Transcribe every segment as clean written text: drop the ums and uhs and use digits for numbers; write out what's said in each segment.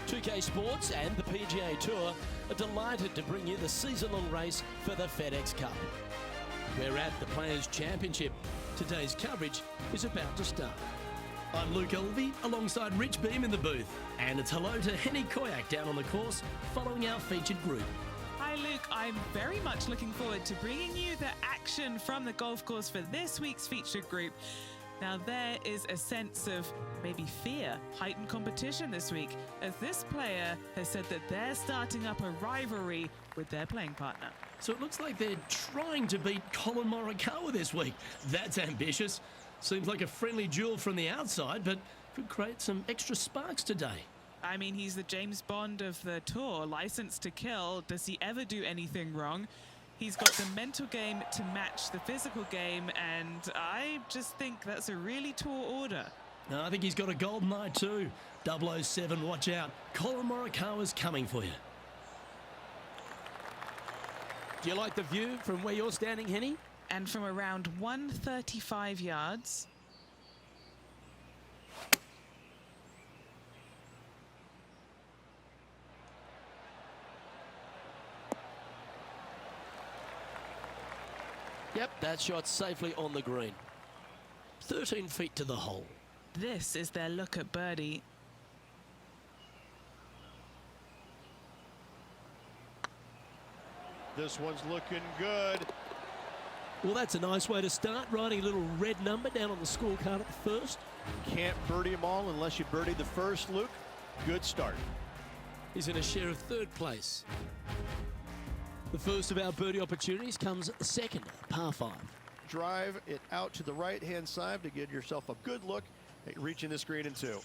2K Sports and the PGA Tour are delighted to bring you the season-long race for the FedEx Cup. We're at the Players' Championship. Today's coverage is about to start. I'm Luke Elvy alongside Rich Beem in the booth. And it's hello to Henni Koyack down on the course following our featured group. Hi Luke, I'm very much looking forward to bringing you the action from the golf course for this week's featured group. Now there is a sense of maybe fear, heightened competition this week, as this player has said that they're starting up a rivalry with their playing partner. So it looks like they're trying to beat Collin Morikawa this week. That's ambitious. Seems like a friendly duel from the outside, but could create some extra sparks today. I mean, he's the James Bond of the tour, licensed to kill. Does he ever do anything wrong? He's got the mental game to match the physical game, and I just think that's a really tall order. No, I think he's got a golden eye too. 007, watch out. Collin Morikawa's coming for you. Do you like the view from where you're standing, Henni? And from around 135 yards. Yep, that shot's safely on the green. 13 feet to the hole. This is their look at birdie. This one's looking good. Well, that's a nice way to start, writing a little red number down on the scorecard at the first. Can't birdie them all unless you birdie the first, Luke. Good start. He's in a share of third place. The first of our birdie opportunities comes second, par 5. Drive it out to the right-hand side to get yourself a good look at reaching this green in 2.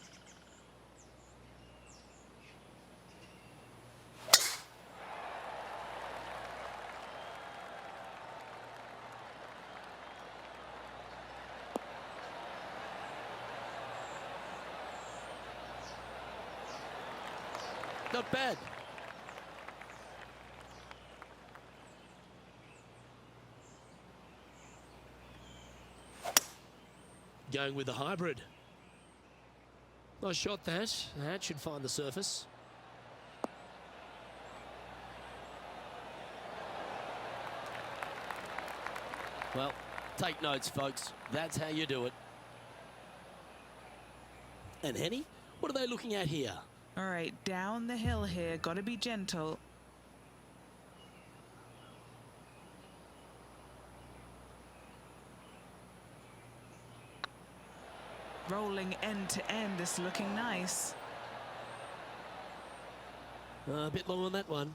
Not bad. Going with the hybrid. Nice shot that. That should find the surface. Well, take notes, folks. That's how you do it. And Henni, what are they looking at here? All right, down the hill here, got to be gentle. Rolling end to end, this looking nice. A bit long on that one.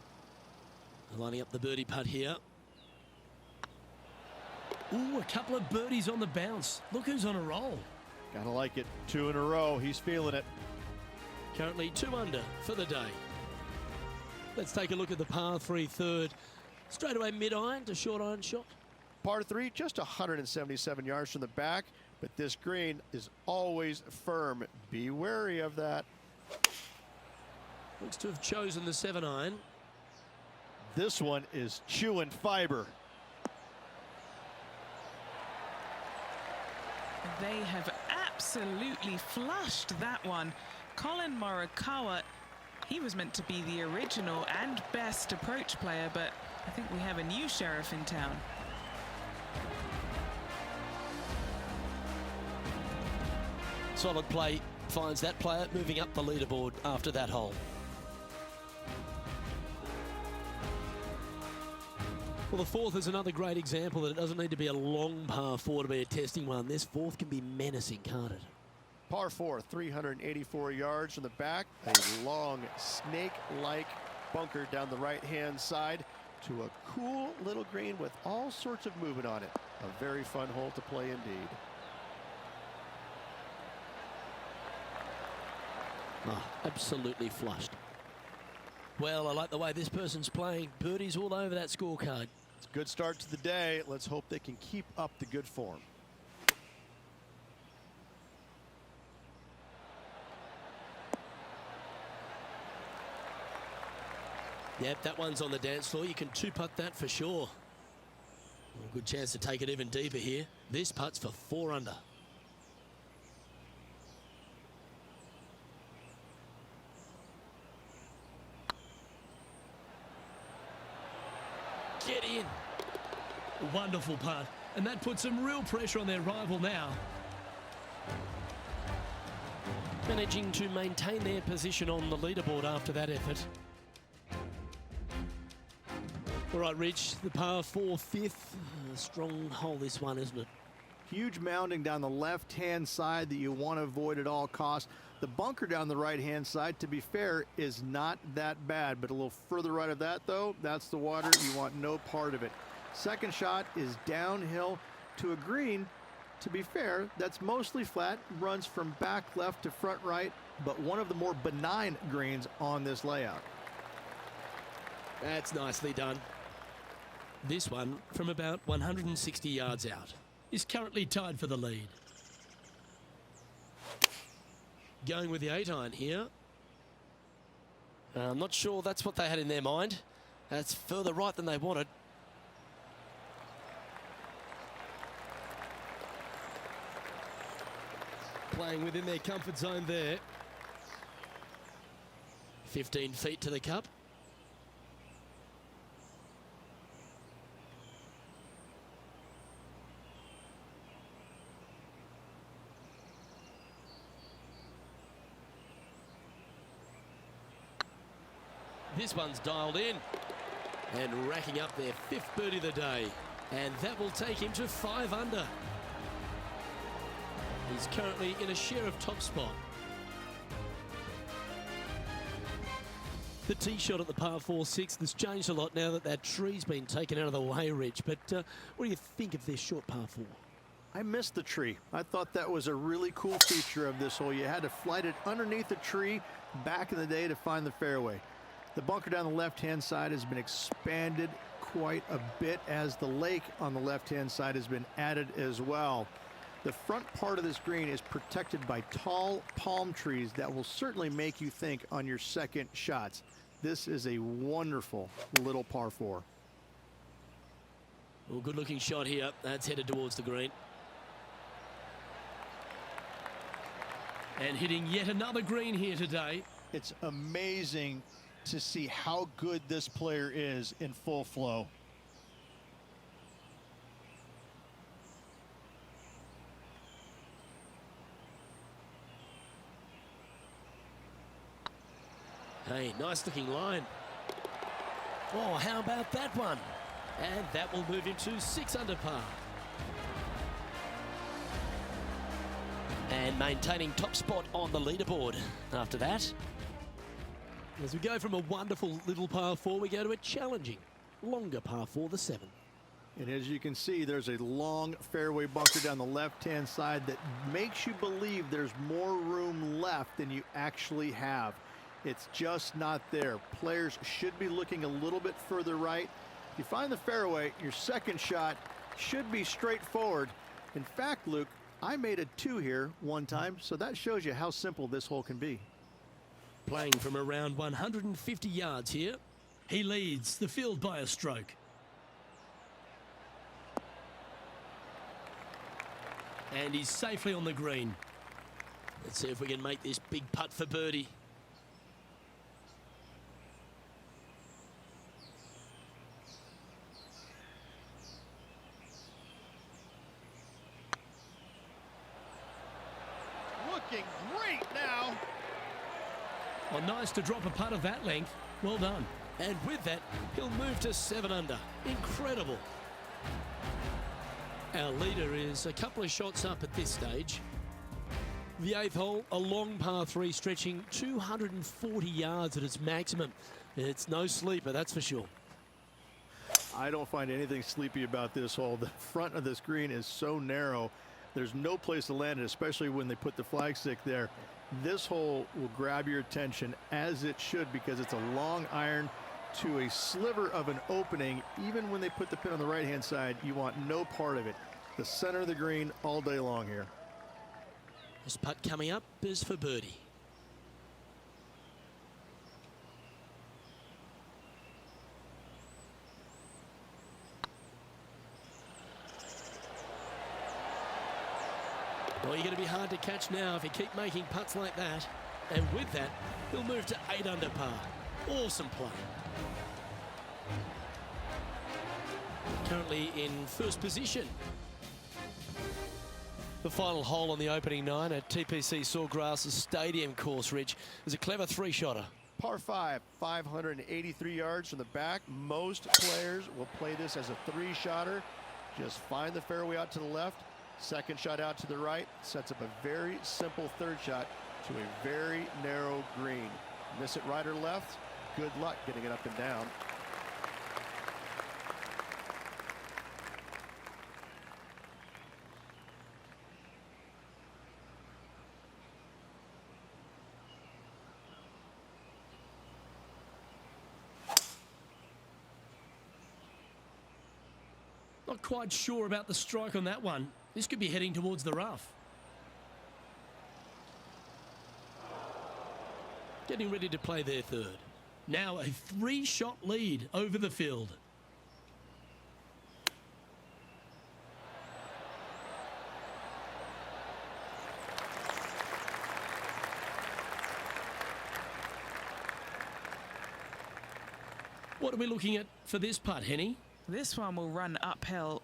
Lining up the birdie putt here. Ooh, a couple of birdies on the bounce. Look who's on a roll. Gotta like it. 2 in a row. He's feeling it. Currently 2 under for the day. Let's take a look at the par 3 third. Straight away mid-iron to short iron shot. Par 3, just 177 yards from the back, but this green is always firm. Be wary of that. Looks to have chosen the 7-iron. This one is chewing fiber. They have absolutely flushed that one. Collin Morikawa, he was meant to be the original and best approach player, but I think we have a new sheriff in town. Solid play finds that player moving up the leaderboard after that hole. Well, the fourth is another great example that it doesn't need to be a long par 4 to be a testing one. This fourth can be menacing, can't it? Par 4, 384 yards from the back. A long snake-like bunker down the right-hand side to a cool little green with all sorts of movement on it. A very fun hole to play indeed. Oh, absolutely flushed. Well, I like the way this person's playing. Birdies all over that scorecard. It's a good start to the day. Let's hope they can keep up the good form. Yep, that one's on the dance floor. You can 2-putt that for sure. A good chance to take it even deeper here. This putt's for 4 under. Get in. Wonderful putt. And that puts some real pressure on their rival now. Managing to maintain their position on the leaderboard after that effort. All right, Rich, the par 4 fifth. A strong hole, this one, isn't it? Huge mounding down the left-hand side that you want to avoid at all costs. The bunker down the right-hand side, to be fair, is not that bad, but a little further right of that, though, that's the water. You want no part of it. Second shot is downhill to a green. To be fair, that's mostly flat, runs from back left to front right, but one of the more benign greens on this layout. That's nicely done. This one, from about 160 yards out, Is currently tied for the lead. going with the 8-iron here. I'm not sure that's what they had in their mind. That's further right than they wanted. Playing within their comfort zone there. 15 feet to the cup. This one's dialed in and racking up their 5th birdie of the day, and that will take him to 5 under. He's currently in a share of top spot. The tee shot at the par 4-6 has changed a lot now that that tree's been taken out of the way, Rich. But what do you think of this short par 4? I missed the tree. I thought that was a really cool feature of this hole. You had to flight it underneath the tree back in the day to find the fairway. The bunker down the left-hand side has been expanded quite a bit as the lake on the left-hand side has been added as well. The front part of this green is protected by tall palm trees that will certainly make you think on your second shots. This is a wonderful little par 4. Well, good looking shot here. That's headed towards the green. And hitting yet another green here today. It's amazing to see how good this player is in full flow. Hey, nice looking line. Oh, how about that one? And that will move him to 6 under par. And maintaining top spot on the leaderboard after that. As we go from a wonderful little par 4, we go to a challenging, longer par 4, the 7. And as you can see, there's a long fairway bunker down the left-hand side that makes you believe there's more room left than you actually have. It's just not there. Players should be looking a little bit further right. If you find the fairway, your second shot should be straightforward. In fact, Luke, I made a 2 here one time, so that shows you how simple this hole can be. Playing from around 150 yards here. He leads the field by a stroke. And he's safely on the green. Let's see if we can make this big putt for birdie. Looking great now. Oh, nice to drop a putt of that length. Well done. And with that, he'll move to 7 under. Incredible. Our leader is a couple of shots up at this stage. The 8th hole, a long par 3 stretching 240 yards at its maximum. It's no sleeper, that's for sure. I don't find anything sleepy about this hole. The front of this green is so narrow. There's no place to land it, especially when they put the flag stick there. This hole will grab your attention, as it should, because it's a long iron to a sliver of an opening. Even when they put the pin on the right-hand side, you want no part of it. The center of the green all day long here. This putt coming up is for birdie. Well, you're going to be hard to catch now if you keep making putts like that. And with that, he'll move to 8 under par. Awesome play. currently in first position. The final hole on the opening 9 at TPC Sawgrass Stadium course, Rich, is a clever 3-shotter. Par 5, 583 yards from the back. Most players will play this as a 3-shotter. Just find the fairway out to the left, second shot out to the right, sets up a very simple third shot to a very narrow green. Miss it right or left, good luck getting it up and down. Not quite sure about the strike on that one. This could be heading towards the rough. Getting ready to play their third. Now a 3-shot lead over the field. What are we looking at for this putt, Henni? This one will run uphill.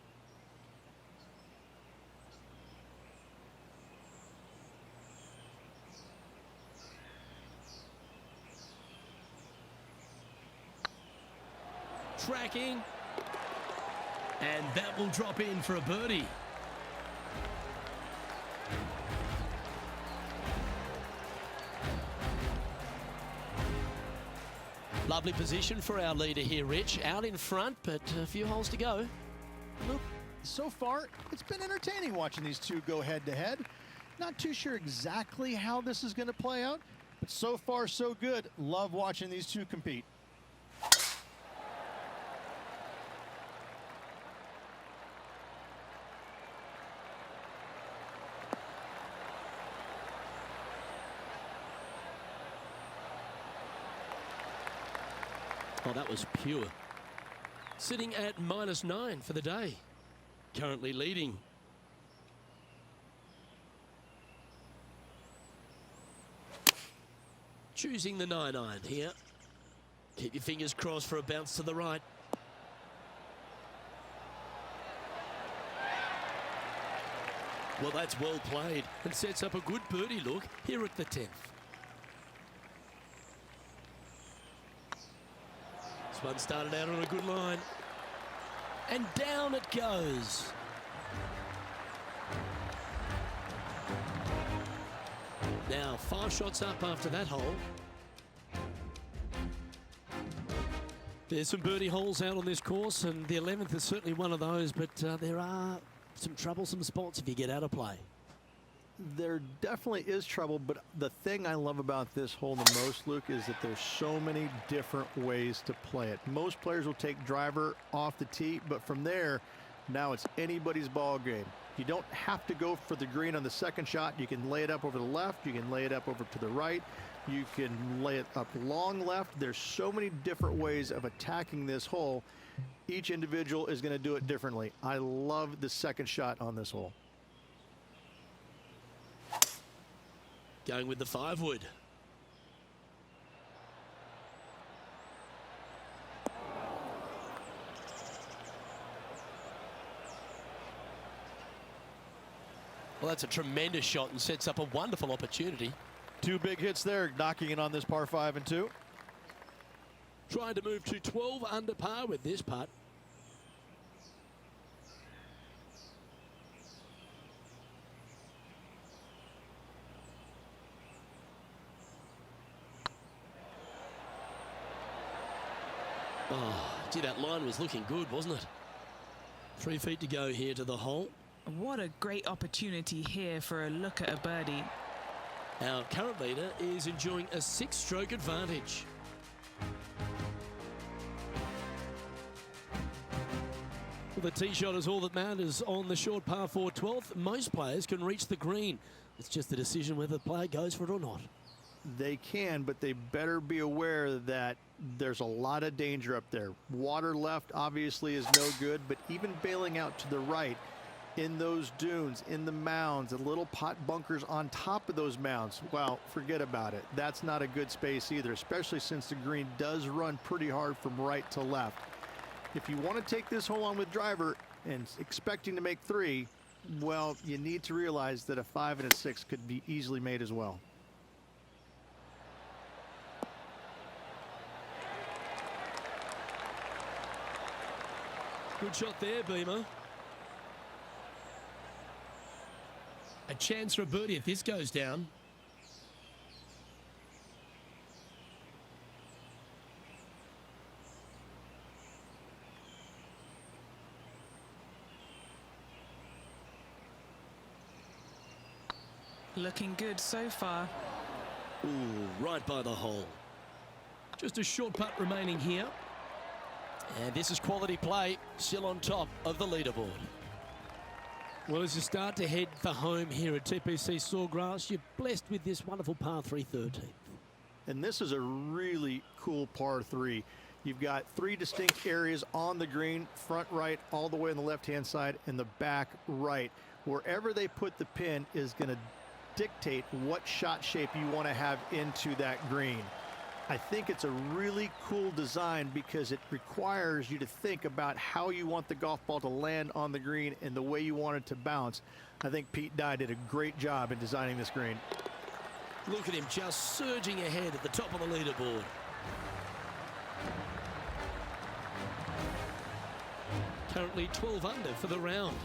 Tracking. And that will drop in for a birdie. Lovely position for our leader here, Rich. Out in front, but a few holes to go. Look, so far, it's been entertaining watching these two go head-to-head. Not too sure exactly how this is going to play out, but so far, so good. Love watching these two compete. Oh, that was pure. Sitting at -9 for the day. Currently leading. Choosing the 9-iron here. Keep your fingers crossed for a bounce to the right. Well, that's well played and sets up a good birdie look here at the 10th. This one started out on a good line. And down it goes. Now 5 shots up after that hole. There's some birdie holes out on this course, and the 11th is certainly one of those, but there are some troublesome spots if you get out of play. There definitely is trouble, but the thing I love about this hole the most, Luke, is that there's so many different ways to play it. Most players will take driver off the tee, but from there, now it's anybody's ball game. You don't have to go for the green on the second shot. You can lay it up over the left. You can lay it up over to the right. You can lay it up long left. There's so many different ways of attacking this hole. Each individual is going to do it differently. I love the second shot on this hole. Going with the 5-wood. Well, that's a tremendous shot and sets up a wonderful opportunity. 2 big hits there, knocking in on this par 5 and 2. Trying to move to 12 under par with this putt. Oh, gee, that line was looking good, wasn't it? 3 feet to go here to the hole. What a great opportunity here for a look at a birdie. Our current leader is enjoying a 6-stroke advantage. Well, the tee shot is all that matters on the short par 4 12th. Most players can reach the green. It's just a decision whether the player goes for it or not. They can, but they better be aware that there's a lot of danger up there. Water left obviously is no good, but even bailing out to the right in those dunes, in the mounds, and little pot bunkers on top of those mounds, well, forget about it. That's not a good space either, especially since the green does run pretty hard from right to left. If you want to take this hole on with driver and expecting to make 3, well, you need to realize that a 5 and a 6 could be easily made as well. Good shot there, Beamer. A chance for a birdie if this goes down. Looking good so far. Ooh, right by the hole. Just a short putt remaining here. And this is quality play, still on top of the leaderboard. Well, as you start to head for home here at TPC Sawgrass, you're blessed with this wonderful par 3 13th. And this is a really cool par 3. You've got 3 distinct areas on the green, front right, all the way on the left-hand side, and the back right. Wherever they put the pin is going to dictate what shot shape you want to have into that green. I think it's a really cool design because it requires you to think about how you want the golf ball to land on the green and the way you want it to bounce. I think Pete Dye did a great job in designing this green. Look at him just surging ahead at the top of the leaderboard. Currently 12 under for the round.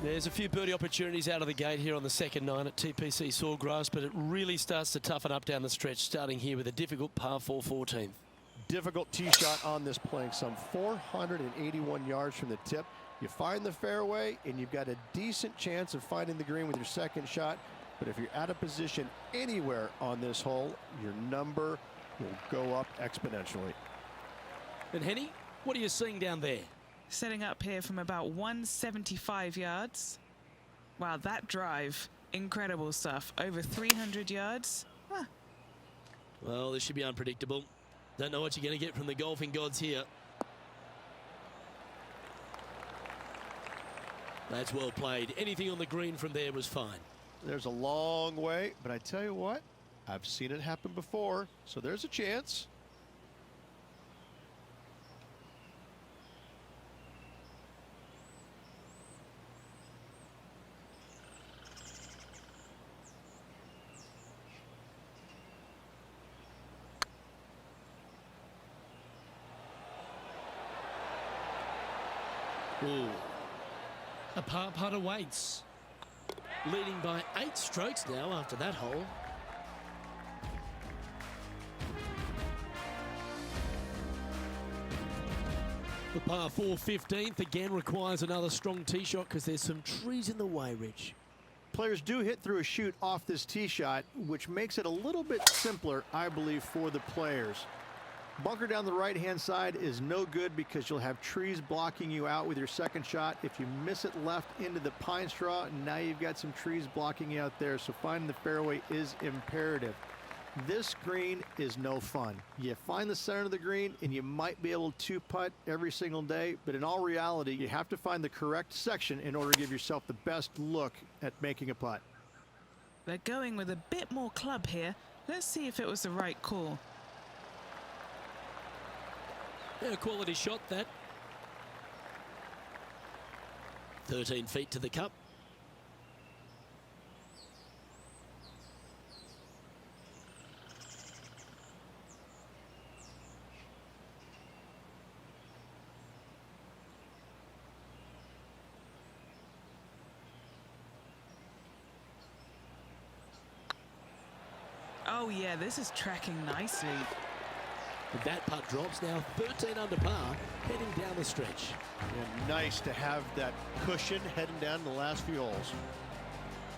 There's a few birdie opportunities out of the gate here on the second 9 at TPC Sawgrass, but it really starts to toughen up down the stretch, starting here with a difficult par 4 14th. Difficult tee shot on this, playing some 481 yards from the tip. You find the fairway, and you've got a decent chance of finding the green with your second shot. But if you're out of position anywhere on this hole, your number will go up exponentially. And Henni, what are you seeing down there? Setting up here from about 175 yards. Wow, that drive, incredible stuff. Over 300 yards. Huh. Well, this should be unpredictable. Don't know what you're going to get from the golfing gods here. That's well played. Anything on the green from there was fine. There's a long way, but I tell you what, I've seen it happen before, so there's a chance. Ooh. A par putt awaits. Leading by 8 strokes now after that hole. The par 4 15th again requires another strong tee shot because there's some trees in the way, Rich. Players do hit through a chute off this tee shot, which makes it a little bit simpler, I believe, for the players. Bunker down the right-hand side is no good because you'll have trees blocking you out with your second shot. If you miss it left into the pine straw, now you've got some trees blocking you out there, so finding the fairway is imperative. This green is no fun. You find the center of the green and you might be able to putt every single day, but in all reality, you have to find the correct section in order to give yourself the best look at making a putt. They're going with a bit more club here. Let's see if it was the right call. Yeah, quality shot that. 13 feet to the cup. Oh yeah, this is tracking nicely. That putt drops now 13 under par, heading down the stretch. And nice to have that cushion heading down the last few holes.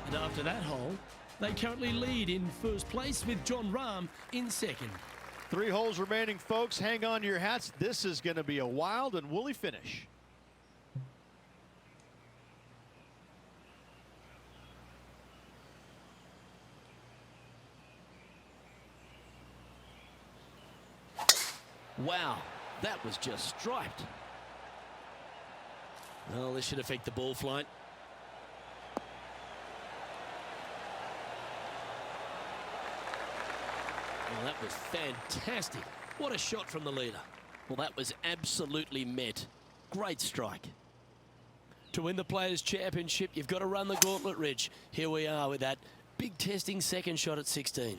And after that hole, they currently lead in first place with John Rahm in second. 3 holes remaining, folks. Hang on to your hats. This is going to be a wild and woolly finish. Wow, that was just striped. Well, this should affect the ball flight. Oh, that was fantastic. What a shot from the leader. Well, that was absolutely met. Great strike. To win the Players' Championship, you've got to run the gauntlet, Rich. Here we are with that big testing second shot at 16.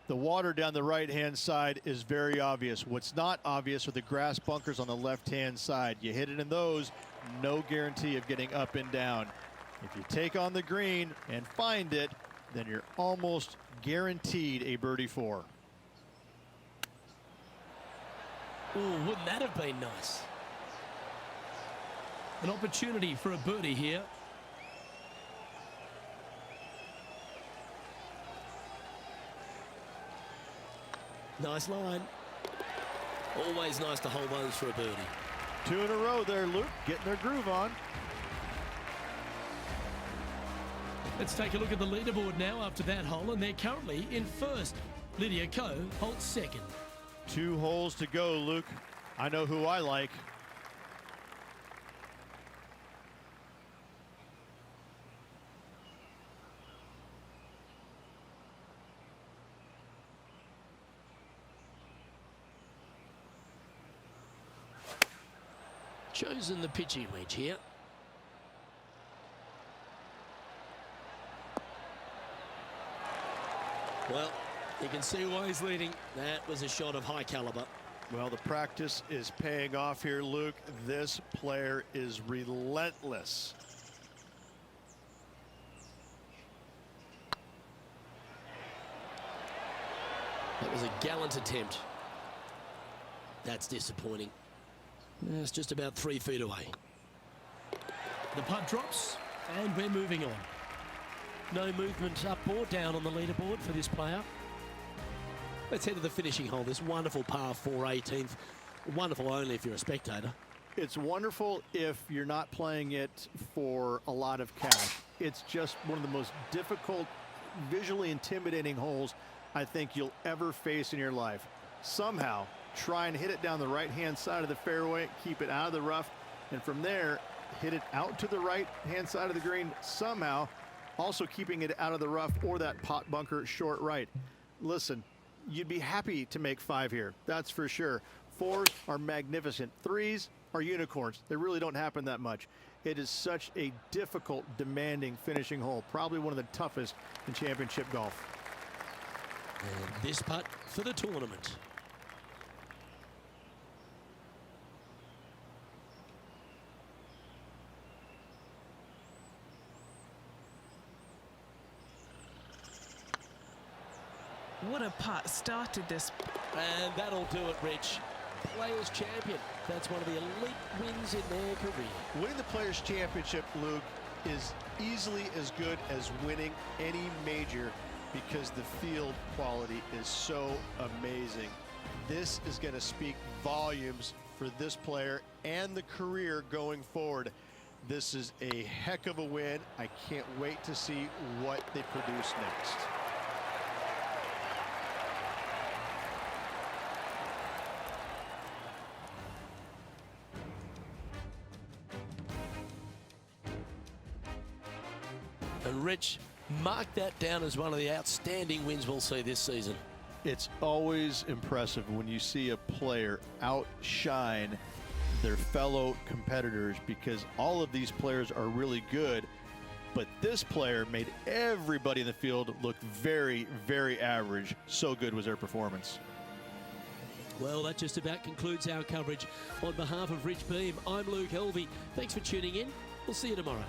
The water down the right-hand side is very obvious. What's not obvious are the grass bunkers on the left-hand side. You hit it in those, no guarantee of getting up and down. If you take on the green and find it, then you're almost guaranteed a birdie 4. Ooh, wouldn't that have been nice? An opportunity for a birdie here. Nice line. Always nice to hold those for a birdie. 2 in a row there, Luke, getting their groove on. Let's take a look at the leaderboard now after that hole, and they're currently in first. Lydia Ko holds second. 2 holes to go, Luke. I know who I like. Chosen the pitching wedge here. Well, you can see why he's leading. That was a shot of high caliber. Well, the practice is paying off here, Luke. This player is relentless. That was a gallant attempt. That's disappointing. It's just about 3 feet away. The putt drops, and we're moving on. No movement up or down on the leaderboard for this player. Let's head to the finishing hole. This wonderful par 4 18th. Wonderful only if you're a spectator. It's wonderful if you're not playing it for a lot of cash. It's just one of the most difficult, visually intimidating holes I think you'll ever face in your life. Somehow, try and hit it down the right-hand side of the fairway, keep it out of the rough, and from there, hit it out to the right-hand side of the green, somehow also keeping it out of the rough or that pot bunker short right. Listen, you'd be happy to make 5 here, that's for sure. 4s are magnificent. 3s are unicorns. They really don't happen that much. It is such a difficult, demanding finishing hole, probably one of the toughest in championship golf. And this putt for the tournament. What a putt started this. And that'll do it, Rich. Players Champion. That's one of the elite wins in their career. Winning the Players' Championship, Luke, is easily as good as winning any major because the field quality is so amazing. This is going to speak volumes for this player and the career going forward. This is a heck of a win. I can't wait to see what they produce next. And Rich, mark that down as one of the outstanding wins we'll see this season. It's always impressive when you see a player outshine their fellow competitors because all of these players are really good, but this player made everybody in the field look very, very average. So good was their performance. Well, that just about concludes our coverage. On behalf of Rich Beem, I'm Luke Elvy. Thanks for tuning in. We'll see you tomorrow.